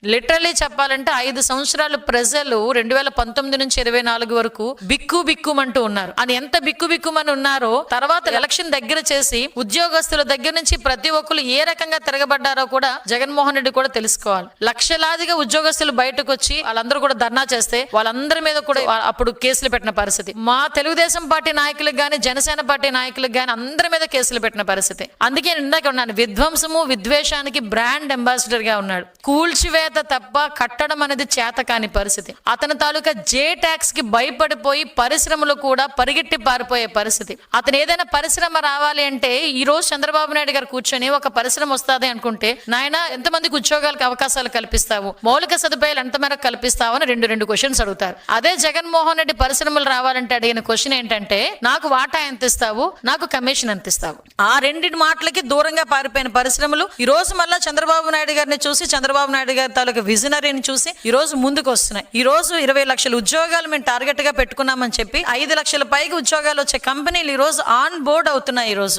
Literally చెప్పాలంటే 5 సంవత్సరాలు ప్రజలు 2019 నుంచి 24 వరకు బిక్కుమంటూ ఉన్నారు. అని ఎంత బిక్కుమని ఉన్నారో తర్వాత ఎలక్షన్ దగ్గర చేసి ఉద్యోగస్తుల దగ్గర నుంచి ప్రతి ఒక్కరు ఏ రకంగా తిరగబడ్డారో కూడా జగన్మోహన్ రెడ్డి కూడా తెలుసుకోవాలి. లక్షలాదిగా ఉద్యోగస్తులు బయటకు వచ్చి వాళ్ళందరూ కూడా ధర్నా చేస్తే వాళ్ళందరి మీద కూడా అప్పుడు కేసులు పెట్టిన పరిస్థితి. మా తెలుగుదేశం పార్టీ నాయకులకు గాని జనసేన పార్టీ నాయకులకు గాని అందరి మీద కేసులు పెట్టిన పరిస్థితి. అందుకే ఇందాక ఉన్నాను, విధ్వంసము విద్వేషానికి బ్రాండ్ అంబాసిడర్ గా ఉన్నాడు. కూల్చివేత తప్ప కట్టడం అనేది చేత కాని పరిస్థితి. అతని తాలూకా జే ట్యాక్స్ కి భయపడిపోయి పరిశ్రమలు కూడా పరిగెట్టి పారిపోయే పరిస్థితి. అతను ఏదైనా పరిశ్రమ రావాలి అంటే ఈ రోజు చంద్రబాబు నాయుడు గారు కూర్చొని ఒక పరిశ్రమ వస్తుంది అనుకుంటే, నాయన ఎంతమందికి ఉద్యోగాలకు అవకాశాలు కల్పిస్తావు, మౌలిక సదుపాయాలు ఎంత మేరకు కల్పిస్తావు అని రెండు క్వశ్చన్స్ అడుగుతారు. అదే జగన్మోహన్ రెడ్డి పరిశ్రమలు రావాలంటే అడిగిన క్వశ్చన్ ఏంటంటే, నాకు వాటా ఎంత ఇస్తావు, నాకు కమిషన్ ఎంత ఇస్తావు. ఆ రెండింటి మాటలకి దూరంగా పారిపోయిన పరిశ్రమలు ఈ రోజు మళ్ళా చంద్రబాబు నాయుడు గారిని చూసి, చంద్రబాబు నాయుడు గారి తాలూకా విజనరీని చూసి ఈ రోజు ముందుకు వస్తున్నాయి. ఈ రోజు 20 లక్షల ఉద్యోగాలు మేము టార్గెట్ గా పెట్టుకున్నామని చెప్పి 5 లక్షల పైగా ఉద్యోగాలు వచ్చే కంపెనీలు ఈ రోజు ఆన్ బోర్డ్ అవుతున్నాయి. ఈ రోజు